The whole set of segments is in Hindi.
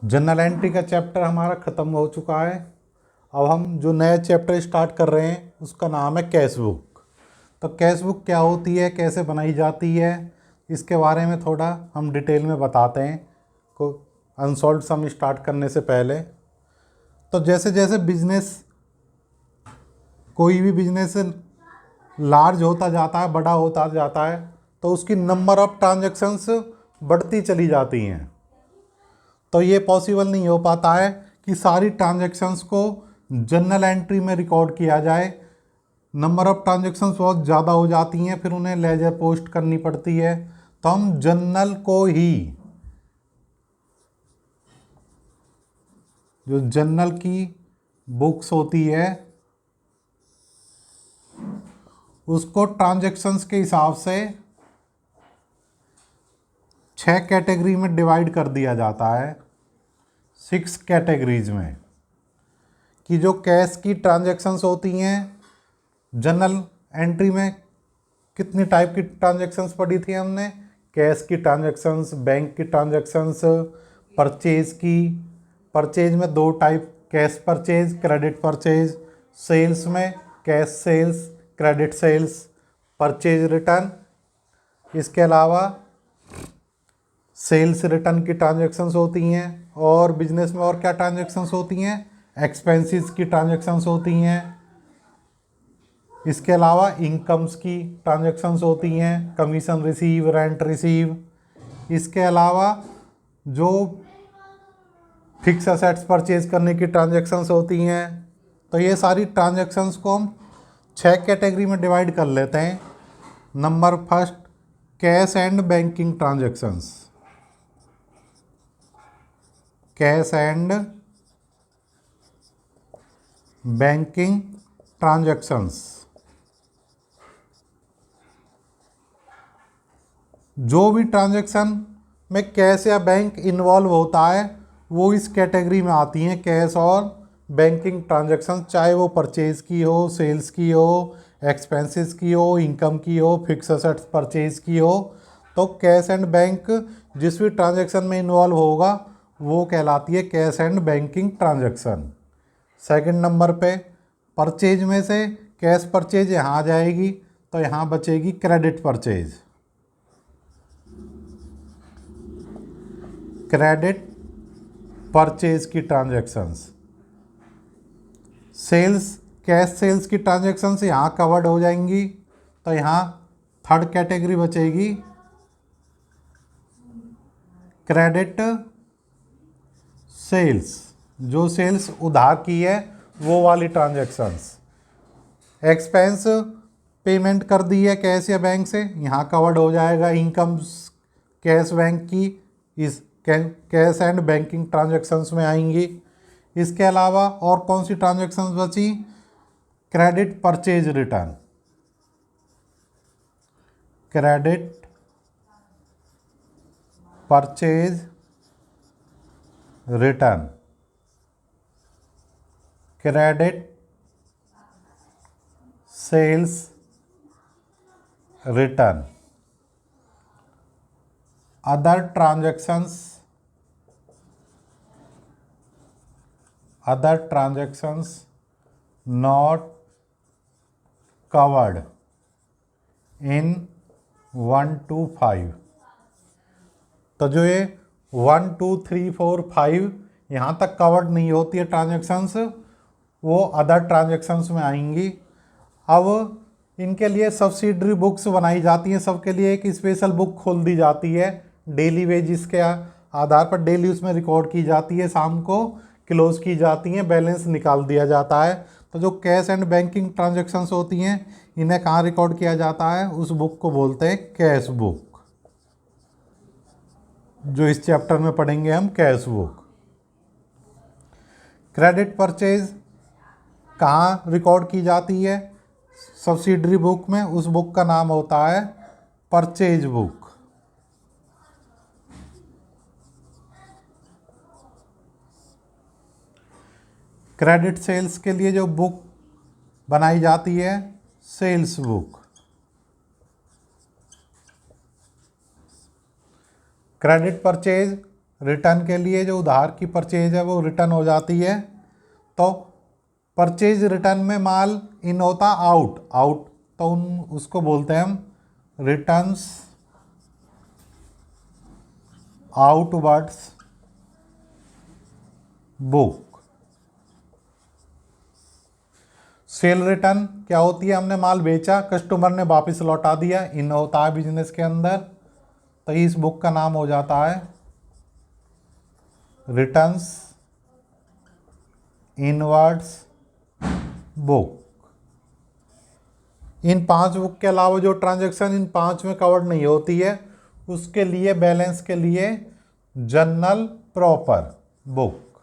जर्नल एंट्री का चैप्टर हमारा ख़त्म हो चुका है। अब हम जो नया चैप्टर स्टार्ट कर रहे हैं उसका नाम है कैश बुक। तो कैश बुक क्या होती है, कैसे बनाई जाती है, इसके बारे में थोड़ा हम डिटेल में बताते हैं को अनसॉल्व सम स्टार्ट करने से पहले। तो जैसे जैसे बिजनेस, कोई भी बिजनेस लार्ज होता जाता है, बड़ा होता जाता है, तो उसकी नंबर ऑफ ट्रांजैक्शंस बढ़ती चली जाती हैं। तो ये पॉसिबल नहीं हो पाता है कि सारी ट्रांजैक्शंस को जर्नल एंट्री में रिकॉर्ड किया जाए। नंबर ऑफ ट्रांजैक्शंस बहुत ज़्यादा हो जाती हैं, फिर उन्हें लेजर पोस्ट करनी पड़ती है। तो हम जर्नल को ही, जो जर्नल की बुक्स होती है, उसको ट्रांजैक्शंस के हिसाब से 6 कैटेगरी में डिवाइड कर दिया जाता है, 6 कैटेगरीज में। कि जो कैश की ट्रांजैक्शंस होती हैं, जर्नल एंट्री में कितनी टाइप की ट्रांजैक्शंस पढ़ी थी हमने, कैश की ट्रांजैक्शंस, बैंक की ट्रांजैक्शंस, परचेज की। परचेज में 2 type, cash purchase, credit purchase. Sales में cash sales, credit sales, purchase return. इसके अलावा सेल्स रिटर्न की ट्रांजैक्शंस होती हैं। और बिजनेस में और क्या ट्रांजैक्शंस होती हैं, एक्सपेंसेस की ट्रांजैक्शंस होती हैं। इसके अलावा इनकम्स की ट्रांजैक्शंस होती हैं, कमीशन रिसीव, रेंट रिसीव। इसके अलावा जो फिक्स असेट्स परचेज करने की ट्रांजैक्शंस होती हैं। तो ये सारी ट्रांजैक्शंस को हम 6 कैटेगरी में डिवाइड कर लेते हैं। Number first, cash and banking transactions. Cash and banking transactions. जो भी ट्रांजैक्शन में कैश या बैंक इन्वॉल्व होता है वो इस कैटेगरी में आती हैं, कैश और बैंकिंग ट्रांजैक्शन। चाहे वो परचेज की हो, सेल्स की हो, एक्सपेंसेस की हो, इनकम की हो, फिक्स असेट्स परचेज की हो। तो कैश एंड बैंक जिस भी ट्रांजैक्शन में इन्वॉल्व होगा वो कहलाती है cash and banking transaction. Second number पे परचेज में से कैश परचेज यहाँ आ जाएगी, तो यहाँ बचेगी क्रेडिट परचेज। क्रेडिट परचेज की ट्रांजैक्शंस। सेल्स, कैश सेल्स की ट्रांजैक्शंस यहाँ कवर्ड हो जाएंगी, तो यहाँ थर्ड कैटेगरी बचेगी क्रेडिट सेल्स। जो सेल्स उधार की है वो वाली ट्रांजैक्शंस। एक्सपेंस पेमेंट कर दी है कैश या बैंक से, यहाँ कवर्ड हो जाएगा इनकम कैश बैंक की, इस कैश एंड बैंकिंग ट्रांजैक्शंस में आएंगी। इसके अलावा और कौन सी ट्रांजैक्शंस बची, credit purchase return. Credit purchase return, credit sales return. Other transactions not covered in 1 to 5। तो जो ये 1 2 3 4 5 यहाँ तक कवर्ड नहीं होती है ट्रांजैक्शंस, वो अदर ट्रांजैक्शंस में आएंगी। अब इनके लिए सब्सिडरी बुक्स बनाई जाती हैं, सबके लिए एक स्पेशल बुक खोल दी जाती है डेली वेजिस के आधार पर। डेली उसमें रिकॉर्ड की जाती है, शाम को क्लोज की जाती हैं, बैलेंस निकाल दिया जाता है। तो जो कैश एंड बैंकिंग ट्रांजैक्शंस होती हैं इन्हें कहाँ रिकॉर्ड किया जाता है, उस बुक को बोलते हैं कैश बुक। जो इस चैप्टर में पढ़ेंगे हम, कैश बुक। क्रेडिट परचेज कहाँ रिकॉर्ड की जाती है, सब्सिडरी बुक में। उस बुक का नाम होता है परचेज बुक। क्रेडिट सेल्स के लिए जो बुक बनाई जाती है, sales book. Credit purchase return के लिए जो उधार की परचेज है वो रिटर्न हो जाती है। तो परचेज रिटर्न में माल इन होता आउट, तो उसको बोलते हैं हम returns outwards book. Cell return क्या होती है, हमने माल बेचा, कस्टमर ने वापस लौटा दिया, इन होता है बिजनेस के अंदर, तो इस बुक का नाम हो जाता है रिटर्न्स इनवर्ड्स बुक। इन 5 बुक के अलावा जो ट्रांजैक्शन इन 5 में कवर्ड नहीं होती है, उसके लिए बैलेंस के लिए journal proper book,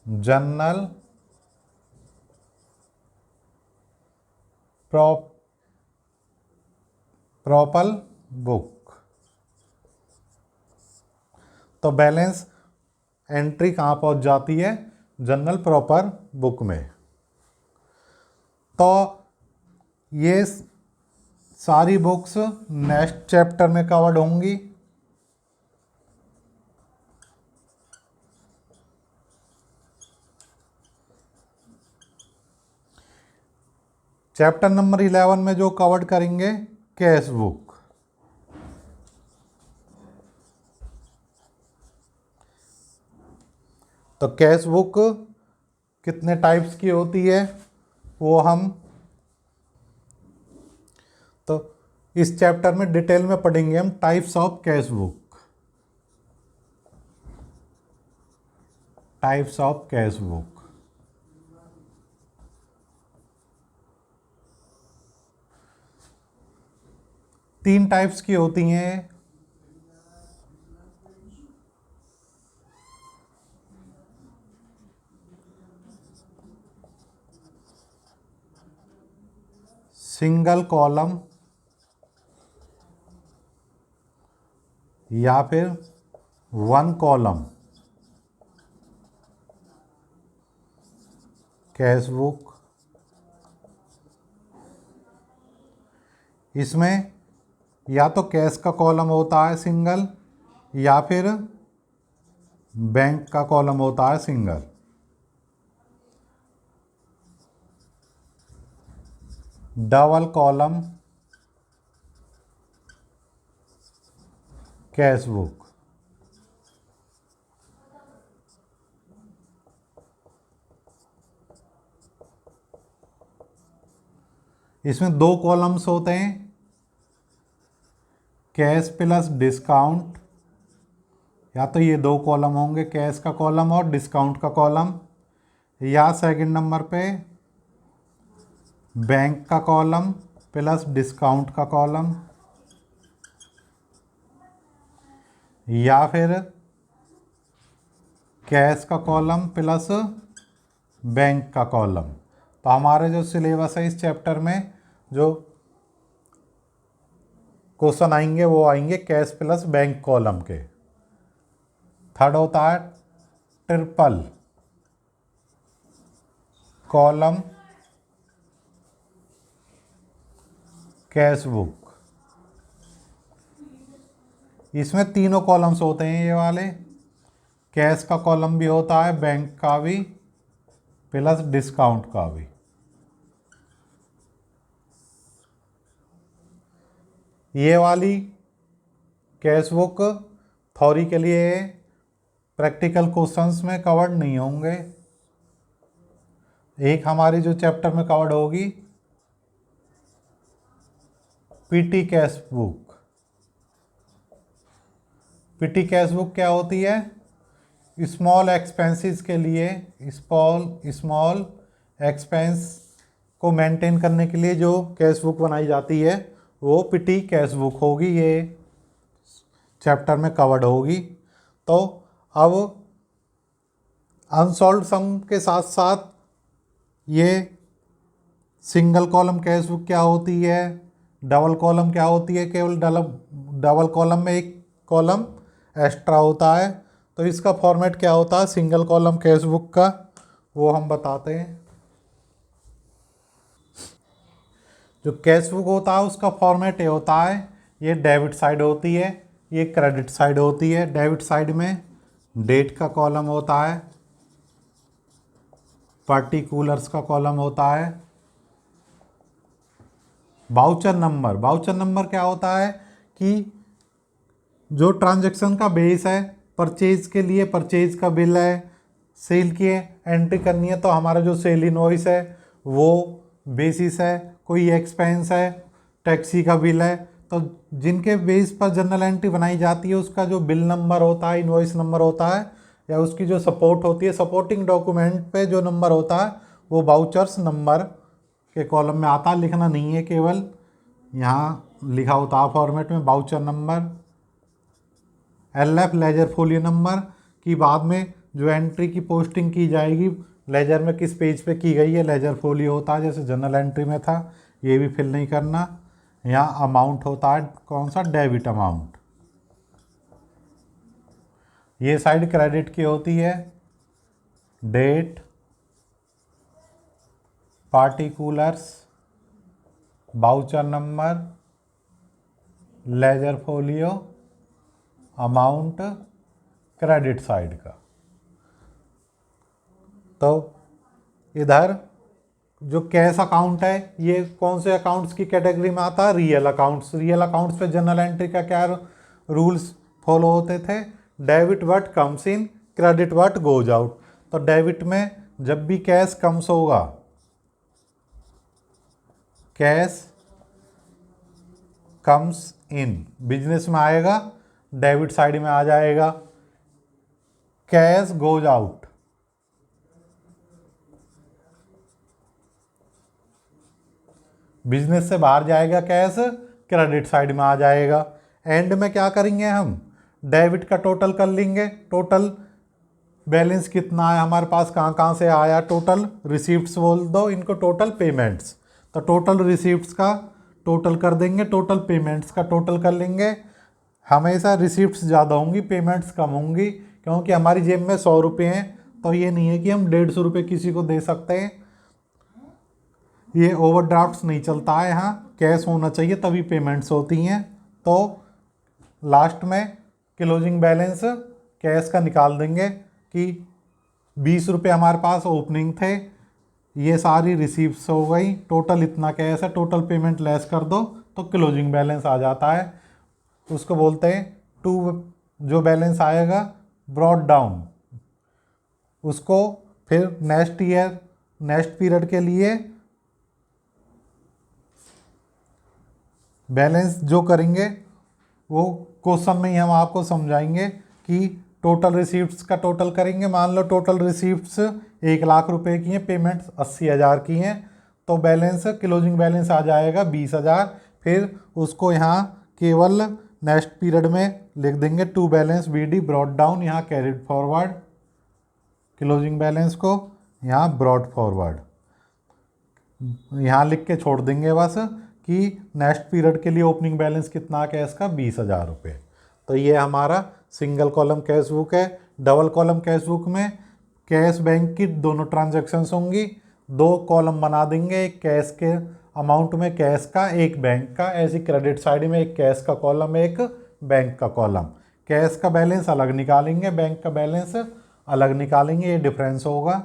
journal proper book. तो बैलेंस एंट्री कहाँ पहुँच जाती है, जर्नल प्रॉपर बुक में। तो ये सारी बुक्स नेक्स्ट चैप्टर में कवर्ड होंगी। चैप्टर नंबर 11 में जो कवर्ड करेंगे कैश बुक। तो कैश बुक कितने टाइप्स की होती है वो हम तो इस चैप्टर में डिटेल में पढ़ेंगे हम types of cash book, types of cash book. तीन टाइप्स की होती हैं। सिंगल कॉलम या फिर वन कॉलम कैश बुक। इसमें या तो कैश का कॉलम होता है सिंगल, या फिर बैंक का कॉलम होता है single. Double column cash book. इसमें 2 कॉलम्स होते हैं, कैश प्लस डिस्काउंट, या तो ये 2 कॉलम होंगे, कैश का कॉलम और डिस्काउंट का कॉलम, या सेकंड नंबर पे बैंक का कॉलम प्लस डिस्काउंट का कॉलम, या फिर कैश का कॉलम प्लस बैंक का कॉलम। तो हमारे जो सिलेबस है इस चैप्टर में जो क्वेश्चन आएंगे वो आएंगे कैश प्लस बैंक कॉलम के। थर्ड होता है ट्रिपल कॉलम कैश बुक। इसमें तीनों कॉलम्स होते हैं ये वाले, कैश का कॉलम भी होता है, बैंक का भी प्लस डिस्काउंट का भी। ये वाली कैश बुक थ्योरी के लिए, प्रैक्टिकल क्वेश्चंस में कवर्ड नहीं होंगे। एक हमारी जो चैप्टर में कवर्ड होगी PT cash book. PT cash book क्या होती है, स्मॉल एक्सपेंसेस के लिए, स्मॉल एक्सपेंस को मेंटेन करने के लिए जो कैश बुक बनाई जाती है वो पीटी कैश बुक होगी, ये चैप्टर में कवर्ड होगी। तो अब अनसॉल्व सम के साथ साथ ये सिंगल कॉलम कैश बुक क्या होती है, डबल कॉलम क्या होती है, केवल डबल कॉलम में एक कॉलम एक्स्ट्रा होता है, तो इसका फॉर्मेट क्या होता है सिंगल कॉलम कैश बुक का, वो हम बताते हैं। जो कैश बुक होता है उसका फॉर्मेट ये होता है, ये डेबिट साइड होती है, ये क्रेडिट साइड होती है। डेबिट साइड में डेट का कॉलम होता है, पार्टिकुलर्स का कॉलम होता है, वाउचर नंबर क्या होता है कि जो ट्रांजैक्शन का बेस है, परचेज के लिए परचेज का बिल है, सेल की एंट्री करनी है तो हमारा जो सेल इनवॉइस है वो बेसिस है, कोई एक्सपेंस है, टैक्सी का बिल है, तो जिनके बेस पर जनरल एंट्री बनाई जाती है उसका जो बिल नंबर होता है, इनवॉइस नंबर होता है, या उसकी जो सपोर्ट होती है, सपोर्टिंग डॉक्यूमेंट पे जो नंबर होता है वो वाउचर्स नंबर के कॉलम में आता है। लिखना नहीं है, केवल यहाँ लिखा होता है फॉर्मेट में voucher number. LF ledger folio number की बाद में जो एंट्री की पोस्टिंग की जाएगी लेजर में किस पेज पे की गई है, लेजर फोलियो होता है, जैसे जनरल एंट्री में था, ये भी फिल नहीं करना। यहाँ अमाउंट होता है कौन सा, डेबिट अमाउंट। ये साइड क्रेडिट की होती है, date, particulars, voucher number, ledger folio, amount, credit side का। तो इधर जो कैश अकाउंट है ये कौन से अकाउंट्स की कैटेगरी में आता है, रियल अकाउंट्स। रियल अकाउंट्स पे जनरल एंट्री का क्या रूल्स फॉलो होते थे, debit what comes in, credit what goes out. तो डेबिट में जब भी कैश कम्स होगा, कैश कम्स इन बिजनेस में आएगा, डेबिट साइड में आ जाएगा। कैश गोज आउट, बिजनेस से बाहर जाएगा कैश, क्रेडिट साइड में आ जाएगा। एंड में क्या करेंगे हम, डेबिट का टोटल कर लेंगे, टोटल बैलेंस कितना है हमारे पास, कहाँ कहाँ से आया, टोटल रिसीप्ट्स बोल दो इनको, टोटल पेमेंट्स। तो टोटल रिसीप्ट्स का टोटल कर देंगे, टोटल पेमेंट्स का टोटल कर लेंगे। हमेशा रिसीप्ट्स ज़्यादा होंगी, पेमेंट्स कम होंगी, क्योंकि हमारी जेब में 100 रुपये हैं, तो ये नहीं है कि हम 150 रुपये किसी को दे सकते हैं। ये ओवरड्राफ्ट्स नहीं चलता है, यहाँ कैश होना चाहिए तभी पेमेंट्स होती हैं। तो लास्ट में क्लोजिंग बैलेंस कैश का निकाल देंगे कि 20 रुपये हमारे पास ओपनिंग थे, ये सारी रिसीप्ट्स हो गई, टोटल इतना कैश है, टोटल पेमेंट लेस कर दो तो क्लोजिंग बैलेंस आ जाता है। उसको बोलते हैं टू, जो बैलेंस आएगा ब्रॉट डाउन, उसको फिर नेक्स्ट पीरियड के लिए बैलेंस जो करेंगे वो क्वेश्चन में ही हम आपको समझाएंगे कि टोटल रिसीप्ट्स का टोटल करेंगे। मान लो टोटल रिसीप्ट्स 1 लाख रुपए की हैं, पेमेंट्स 80,000 की हैं, तो बैलेंस क्लोजिंग बैलेंस आ जाएगा 20,000। फिर उसको यहाँ केवल नेक्स्ट पीरियड में लिख देंगे to balance BD brought down, यहाँ कैरिड फॉरवर्ड, क्लोजिंग बैलेंस को यहाँ ब्रॉट फॉरवर्ड, यहाँ लिख के छोड़ देंगे बस कि नेक्स्ट पीरियड के लिए ओपनिंग बैलेंस कितना कैश का, 20,000 रुपये। तो ये हमारा सिंगल कॉलम कैश बुक है। डबल कॉलम कैश बुक में कैश बैंक की दोनों ट्रांजैक्शंस होंगी, 2 कॉलम बना देंगे, एक कैश के अमाउंट में कैश का, एक बैंक का। ऐसी क्रेडिट साइड में एक कैश का कॉलम, एक बैंक का कॉलम। कैश का बैलेंस अलग निकालेंगे, बैंक का बैलेंस अलग निकालेंगे, ये डिफरेंस होगा।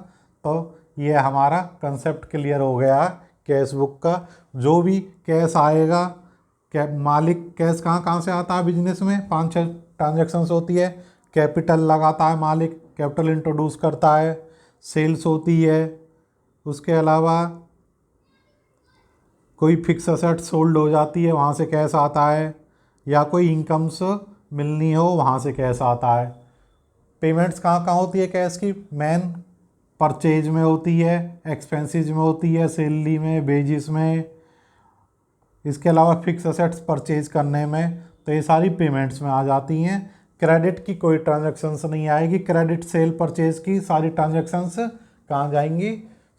तो ये हमारा कंसेप्ट क्लियर हो गया कैश बुक का। जो भी कैश आएगा, मालिक कैश कहाँ कहाँ से आता है बिजनेस में, 5-6 ट्रांजैक्शंस होती है। कैपिटल लगाता है मालिक, कैपिटल इंट्रोड्यूस करता है, सेल्स होती है, उसके अलावा कोई फिक्स असेट सोल्ड हो जाती है, वहाँ से कैश आता है, या कोई इनकम्स मिलनी हो वहाँ से कैश आता है। पेमेंट्स कहाँ कहाँ होती है कैश की, मेन परचेज में होती है, एक्सपेंसेस में होती है, सैलरी में, वेजेस में, इसके अलावा फिक्स असेट्स परचेज करने में, तो ये सारी पेमेंट्स में आ जाती हैं। क्रेडिट की कोई ट्रांजैक्शंस नहीं आएगी, क्रेडिट सेल परचेज की सारी ट्रांजैक्शंस कहाँ जाएंगी,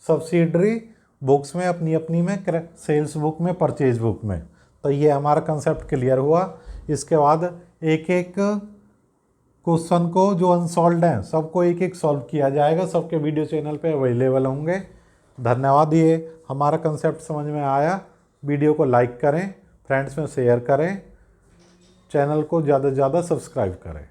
सब्सिडरी बुक्स में, अपनी अपनी में, सेल्स बुक में, परचेज बुक में। तो ये हमारा कंसेप्ट क्लियर हुआ। इसके बाद एक एक क्वेश्चन को जो अनसॉल्व हैं सबको एक एक सॉल्व किया जाएगा, सबके वीडियो चैनल पे अवेलेबल होंगे। धन्यवाद। ये हमारा कंसेप्ट समझ में आया, वीडियो को लाइक करें, फ्रेंड्स में शेयर करें। चैनल को ज़्यादा से ज़्यादा सब्सक्राइब करें।